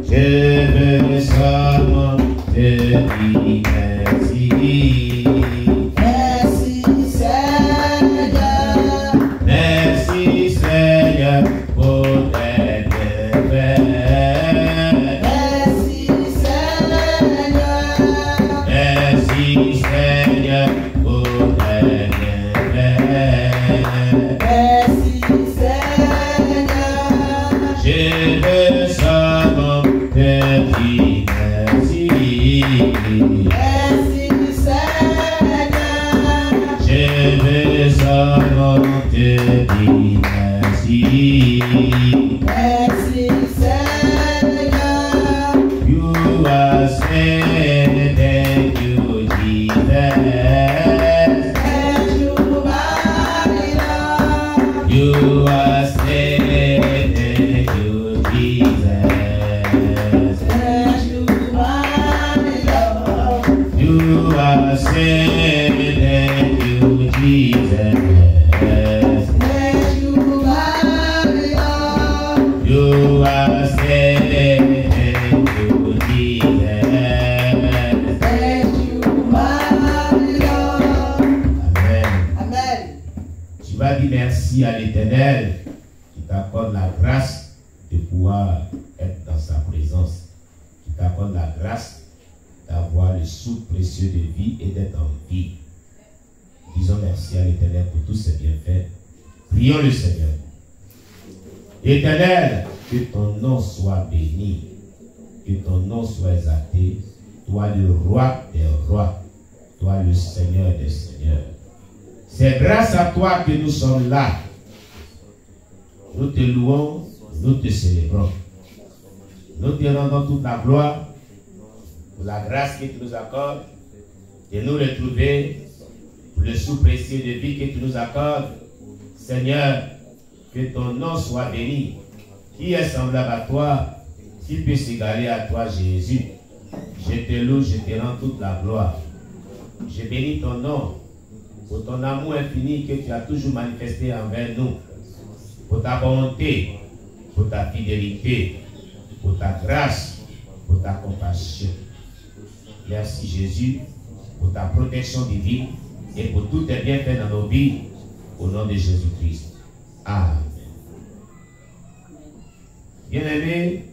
Je veux seulement te dire merci. Merci Seigneur. Merci Seigneur pour tes bienfaits. Merci Seigneur. Merci Seigneur pour tes bienfaits. Merci Seigneur. Je veux seulement te dire merci. Merci Seigneur. Je veux seulement te dire merci. Merci Seigneur. You are saying thank you, Jesus. Thank you, my Lord. You are saying thank you, Jesus. Thank you, my Lord. You are saying thank you, Jesus. Thank you, my Lord. You are saying thank you, Jesus. Thank you, my Lord. Amen. Amen. Tu vas dire merci à l'Éternel qui t'accorde la grâce de pouvoir être dans sa présence, qui t'accorde la grâce d'avoir le souffle précieux de vie et d'être en vie. Disons merci à l'Éternel pour tous ses bienfaits. Prions le Seigneur. Éternel, que ton nom soit béni, que ton nom soit exalté, toi le roi des rois, toi le Seigneur des seigneurs. C'est grâce à toi que nous sommes là. Nous te louons, nous te célébrons. Nous te rendons toute la gloire pour la grâce que tu nous accordes de nous retrouver, pour le souffle précieux de vie que tu nous accordes. Seigneur, que ton nom soit béni. Qui est semblable à toi? Qui peut s'égaler à toi, Jésus? Je te loue, je te rends toute la gloire. Je bénis ton nom pour ton amour infini que tu as toujours manifesté envers nous, pour ta bonté, pour ta fidélité, pour ta grâce, pour ta compassion. Merci Jésus pour ta protection divine et pour tous tes bienfaits dans nos vies, au nom de Jésus-Christ. Amen. Bien-aimé,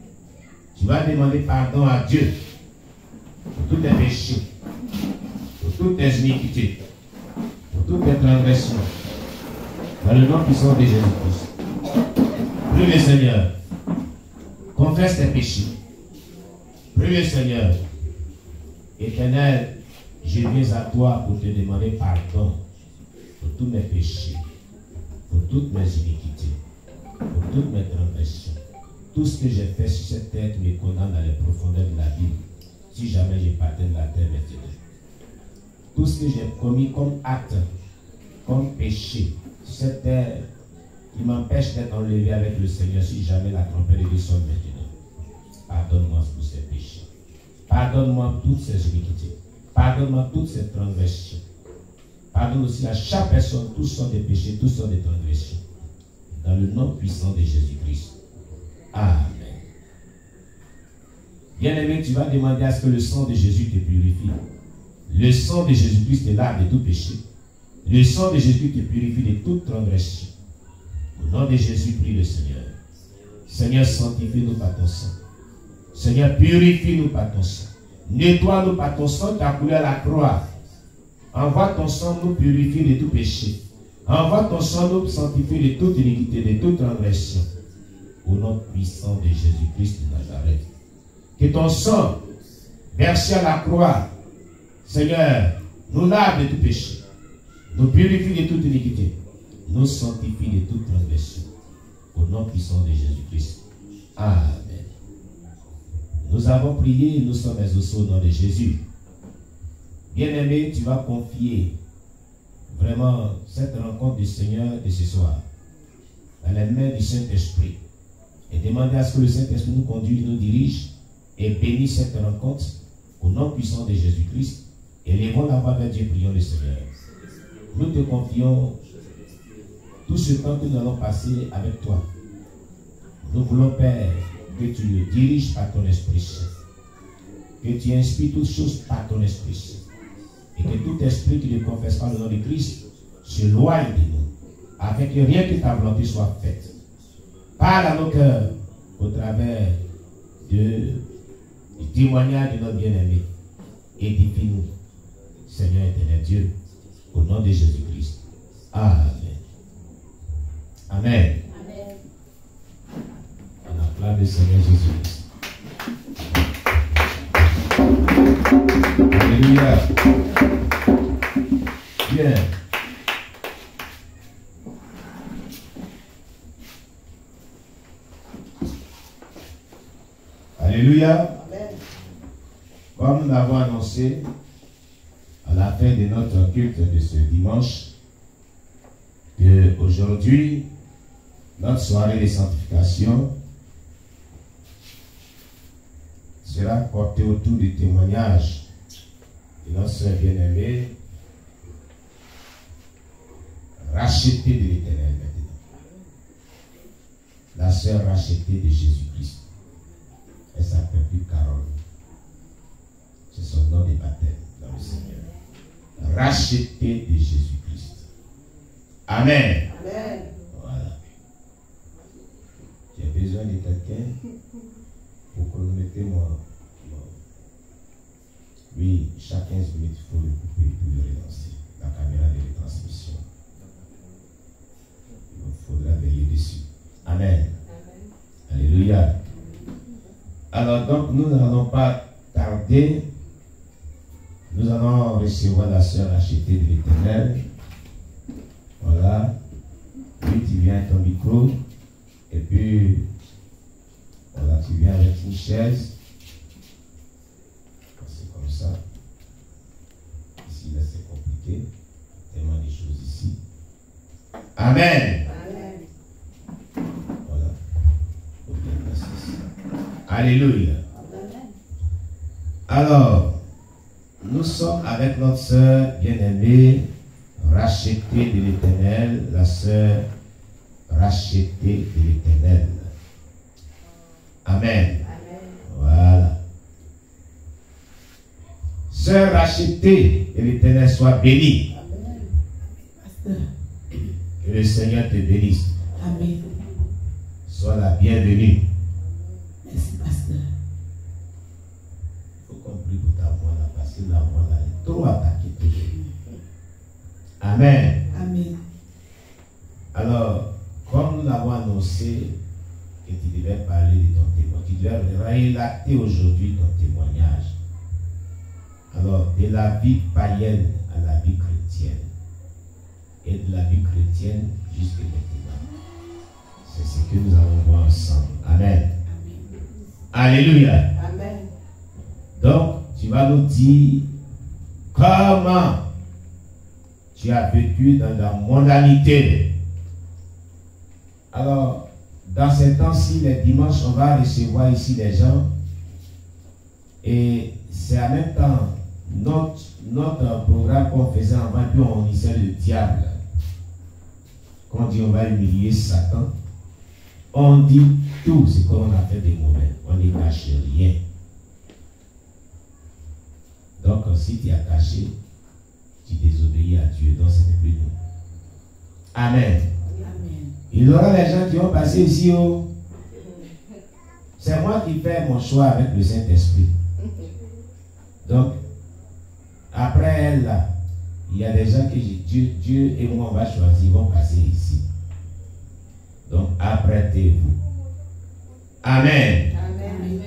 tu vas demander pardon à Dieu pour tous tes péchés, pour toutes tes iniquités, pour toutes tes transgressions, dans le nom puissant de Jésus-Christ. Prie le Seigneur, confesse tes péchés. Prie le Seigneur. Éternel, je viens à toi pour te demander pardon pour tous mes péchés, pour toutes mes iniquités, pour toutes mes transgressions. Tout ce que j'ai fait sur cette terre me condamne dans les profondeurs de la Bible, si jamais je partais de la terre maintenant. Tout ce que j'ai commis comme acte, comme péché sur cette terre, qui m'empêche d'être enlevé avec le Seigneur, si jamais la trompette de Dieu sonne maintenant. Pardonne-moi pour ces péchés. Pardonne-moi toutes ces iniquités. Pardonne-moi toutes ces transgressions. Pardonne aussi à chaque personne, tous sont des péchés, tous sont des transgressions. Dans le nom puissant de Jésus-Christ. Amen. Bien-aimé, tu vas demander à ce que le sang de Jésus te purifie. Le sang de Jésus-Christ te lave de tout péché. Le sang de Jésus te purifie de toute transgression. Au nom de Jésus, prie le Seigneur. Seigneur, sanctifie-nous par ton sang. Seigneur, purifie-nous par ton sang. Nettoie-nous par ton sang qui a coulé à la croix. Envoie ton sang nous purifier de tout péché. Envoie ton sang nous sanctifier de toute iniquité, de toute transgression. Au nom puissant de Jésus-Christ de Nazareth. Que ton sang, versé à la croix, Seigneur, nous lave de tout péché, nous purifie de toute iniquité, nous sanctifie de toute transgression. Au nom puissant de Jésus-Christ. Amen. Nous avons prié et nous sommes exaucés au nom de Jésus. Bien-aimé, tu vas confier vraiment cette rencontre du Seigneur de ce soir dans les mains du Saint-Esprit et demander à ce que le Saint-Esprit nous conduise, nous dirige et bénisse cette rencontre au nom puissant de Jésus-Christ. Élevons la voix vers Dieu, prions le Seigneur. Nous te confions tout ce temps que nous allons passer avec toi. Nous voulons, Père, que tu le diriges par ton Esprit Saint. Que tu inspires toutes choses par ton Esprit Saint. Et que tout esprit qui ne confesse pas le nom de Christ s'éloigne de nous, afin que rien que ta volonté soit faite. Parle à nos cœurs au travers du témoignage de notre bien-aimé. Édifie-nous, Seigneur éternel Dieu, au nom de Jésus-Christ. Amen. Amen. Amen. On acclame le Seigneur Jésus-Christ. Alléluia. Bien. Alléluia. Amen. Comme nous l'avons annoncé à la fin de notre culte de ce dimanche, que aujourd'hui, notre soirée de sanctification sera portée autour du témoignage de notre soeur bien-aimée, rachetée de l'Éternel maintenant. La soeur rachetée de Jésus-Christ. Elle s'appelle plus Carole. C'est son nom de baptême dans le Seigneur. Rachetée de Jésus-Christ. Amen. Amen. Voilà. J'ai besoin de quelqu'un pour chronométrer moi. Oui, chaque 15 minutes, il faut le couper pour le relancer. La caméra de retransmission. Il faudra veiller dessus. Amen. Amen. Alléluia. Alors donc, nous n'allons pas tarder. Nous allons recevoir la sœur achetée de l'Éternel. Voilà. Puis tu viens avec ton micro. Et puis, voilà, tu viens avec une chaise. C'est comme ça. Ici, là, c'est compliqué. Tellement de choses ici. Amen. Amen. Voilà. Faut bien placer ça. Alléluia. Amen. Alors, nous sommes avec notre sœur bien-aimée, rachetée de l'Éternel, la sœur rachetée de l'Éternel. Amen. Amen. Voilà. Sœur rachetée de l'Éternel, soit bénie. Amen. Que le Seigneur te bénisse. Amen. Sois la bienvenue. Merci, pasteur. Il faut qu'on prie pour ta voix là, parce que la voix là est trop attaquée. Amen. Amen. Alors, comme nous l'avons annoncé, que tu devais parler de ton témoignage, tu devais relater aujourd'hui ton témoignage. Alors, de la vie païenne à la vie chrétienne, et de la vie chrétienne jusqu'à maintenant. C'est ce que nous allons voir ensemble. Amen. Alléluia. Amen. Donc, tu vas nous dire comment tu as vécu dans la mondanité. Alors, dans ces temps-ci, les dimanches, on va recevoir ici des gens. Et c'est en même temps notre programme qu'on faisait avant, puis on disait le diable. Quand on dit on va humilier Satan, on dit tout ce qu'on a fait de mauvais. On ne cache rien. Donc, si tu as caché, tu désobéis à Dieu. Donc, ce n'est plus nous. Amen. Amen. Il y aura des gens qui vont passer ici. Oh. C'est moi qui fais mon choix avec le Saint-Esprit. Donc, après elle, là, il y a des gens que Dieu et moi, on va choisir, vont passer ici. Donc, apprêtez-vous. Amen. Amen.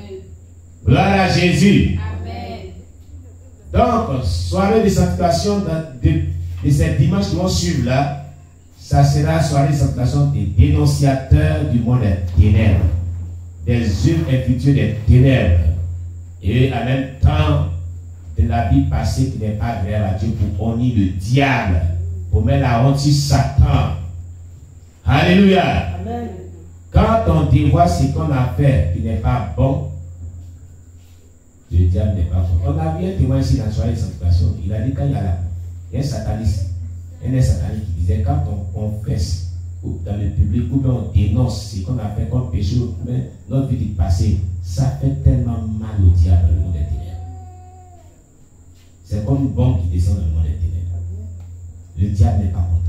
Gloire à Jésus. Amen. Donc, soirée de sanctification de ces dimanches qui vont suivre là, ça sera soirée de sanctification des dénonciateurs du monde des ténèbres, des œuvres infructueuses des ténèbres, et en même temps de la vie passée qui n'est pas agréable à Dieu pour honner le diable, pour mettre la honte sur Satan. Alléluia. Amen. Quand on dévoile ce qu'on a fait qui n'est pas bon, le diable n'est pas bon. On a vu un témoin ici dans la soirée de sanctification. Il a dit quand il y a un sataniste qui disait quand on confesse ou dans le public, ou bien on dénonce ce qu'on a fait comme péché, mais notre vie du passé, ça fait tellement mal au diable dans le monde des ténèbres. C'est comme une bombe qui descend dans le monde des ténèbres. Le diable n'est pas content.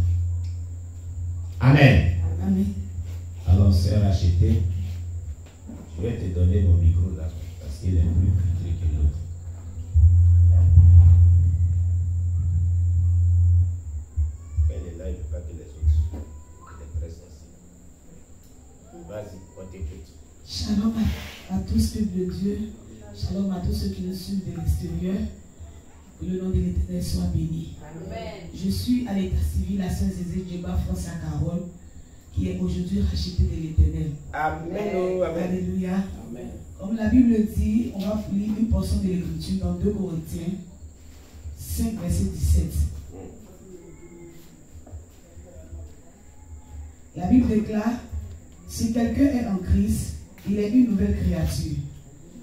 Amen. Amen. Alors, sœur Achetée, je vais te donner mon micro là, parce qu'il est plus filtré que l'autre. Elle est là, il ne veut pas que les autres soient très sensibles. Vas-y, on t'écoute. Shalom à tous, peuple de Dieu. Shalom à tous ceux qui nous suivent de l'extérieur. Que le nom de l'Éternel soit béni. Amen. Je suis à l'état civil, la sœur Zézé Djeba François Carole, qui est aujourd'hui rachetée de l'Éternel. Amen. Alléluia. Amen. Comme la Bible dit, on va lire une portion de l'Écriture dans 2 Corinthiens 5, verset 17. La Bible déclare, si quelqu'un est en Christ, il est une nouvelle créature.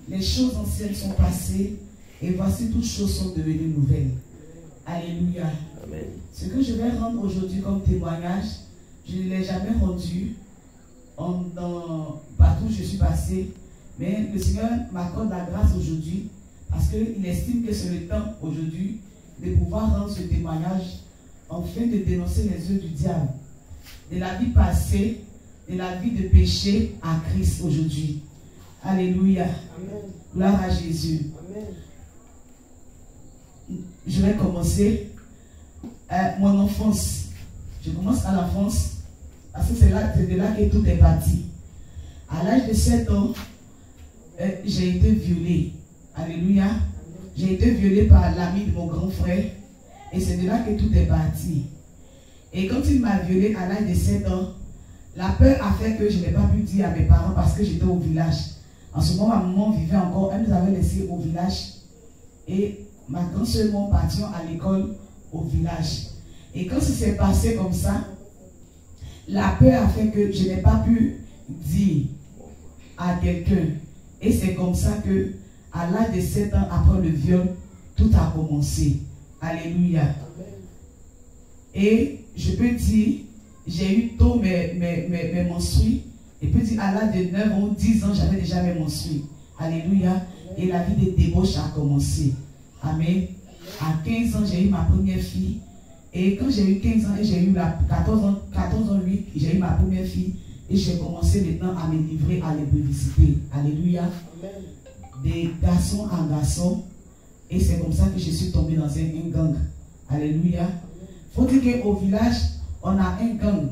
Les choses anciennes sont passées et voici toutes choses sont devenues nouvelles. Alléluia. Amen. Ce que je vais rendre aujourd'hui comme témoignage, je ne l'ai jamais rendu partout où je suis passé, mais le Seigneur m'accorde la grâce aujourd'hui parce qu'il estime que c'est le temps aujourd'hui de pouvoir rendre ce témoignage afin de dénoncer les œuvres du diable, de la vie passée, de la vie de péché à Christ aujourd'hui. Alléluia. Amen. Gloire à Jésus. Amen. Je vais commencer mon enfance. Je commence à l'enfance parce que c'est de là que tout est parti. À l'âge de 7 ans, j'ai été violée. Alléluia. J'ai été violée par l'ami de mon grand frère et c'est de là que tout est parti. Et quand il m'a violée à l'âge de 7 ans, la peur a fait que je n'ai pas pu dire à mes parents parce que j'étais au village. En ce moment, ma maman vivait encore, elle nous avait laissés au village. Et ma grande soeur m'ont parti à l'école au village. Et quand ça s'est passé comme ça, la peur a fait que je n'ai pas pu dire à quelqu'un. Et c'est comme ça que, à l'âge de 7 ans, après le viol, tout a commencé. Alléluia. Et je peux dire, j'ai eu tôt mes menstrues. Et puis à l'âge de 9 ans, 10 ans, j'avais déjà mes menstrues. Alléluia. Et la vie de débauche a commencé. Amen. À 15 ans, j'ai eu ma première fille. Et quand j'ai eu 15 ans et j'ai eu 14 ans 8, j'ai eu ma première fille. Et j'ai commencé maintenant à me livrer à l'ébriécité. Alléluia. Des garçons en garçons. Et c'est comme ça que je suis tombée dans un gang. Alléluia. Il faut dire qu'au village, on a un gang.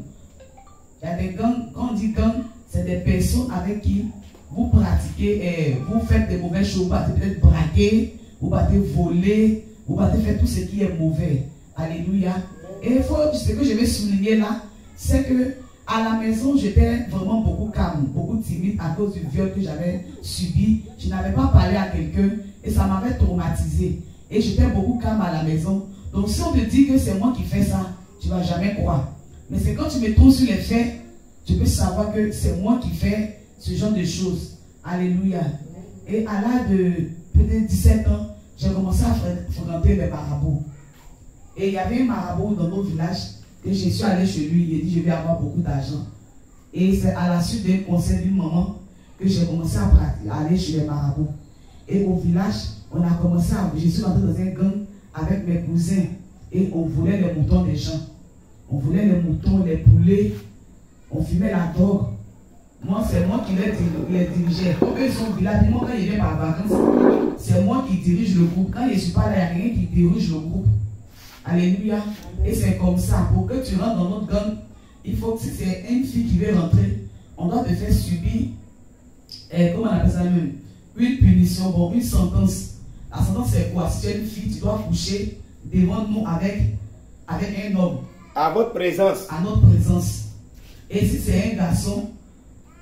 Il y a des gangs, quand on dit gang, c'est des personnes avec qui vous pratiquez, vous faites des mauvaises choses, vous battez peut-être braquer, vous battez voler, vous battez faire tout ce qui est mauvais. Alléluia. Et ce que je vais souligner là, c'est que à la maison, j'étais vraiment beaucoup calme, beaucoup timide à cause du viol que j'avais subi. Je n'avais pas parlé à quelqu'un et ça m'avait traumatisé. Et j'étais beaucoup calme à la maison. Donc si on te dit que c'est moi qui fais ça, tu ne vas jamais croire. Mais c'est quand tu me trouves sur les faits, tu peux savoir que c'est moi qui fais ce genre de choses. Alléluia. Et à l'âge de peut-être 17 ans, j'ai commencé à fréquenter les marabouts. Et il y avait un marabout dans nos villages. Et je suis allé chez lui, il a dit je vais avoir beaucoup d'argent. Et c'est à la suite d'un conseil d'une maman que j'ai commencé à aller chez les marabouts. Et au village, on a commencé je suis entré dans un gang avec mes cousins. Et on volait les moutons des gens. On volait les moutons, les poulets. On fumait la drogue. Moi, c'est moi qui les dirigeais. Comme eux sont au village, moi quand ils viennent par vacances, c'est moi qui dirige le groupe. Quand je ne suis pas là, il n'y a rien qui dirige le groupe. Alléluia. Et c'est comme ça. Pour que tu rentres dans notre gang, il faut que c'est une fille qui veut rentrer. On doit te faire subir, comment on appelle ça même, une punition, bon, une sentence. La sentence c'est quoi? Si tu es une fille, tu dois coucher devant nous avec un homme. À votre présence. À notre présence. Et si c'est un garçon,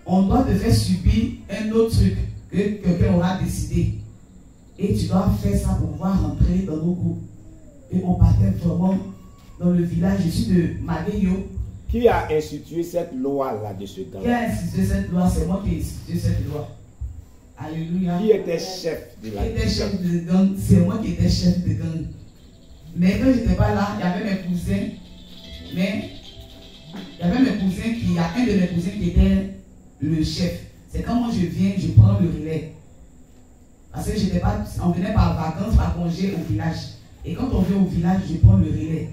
on doit te faire subir un autre truc que quelqu'un aura décidé. Et tu dois faire ça pour pouvoir rentrer dans nos groupes. Et on partait vraiment dans le village. Je suis de Magueyo. Qui a institué cette loi-là de ce gang? Qui a institué cette loi? C'est moi qui ai institué cette loi. Alléluia. Qui était chef de la gang? Qui était chef de gang? C'est moi qui étais chef de gang. Mais quand je n'étais pas là, il y avait mes cousins. Mais Il y avait mes cousins il y a un de mes cousins qui était le chef. C'est quand moi je viens, je prends le relais. Parce que on venait par vacances, par congé au village. Et quand on vient au village, je prends le relais.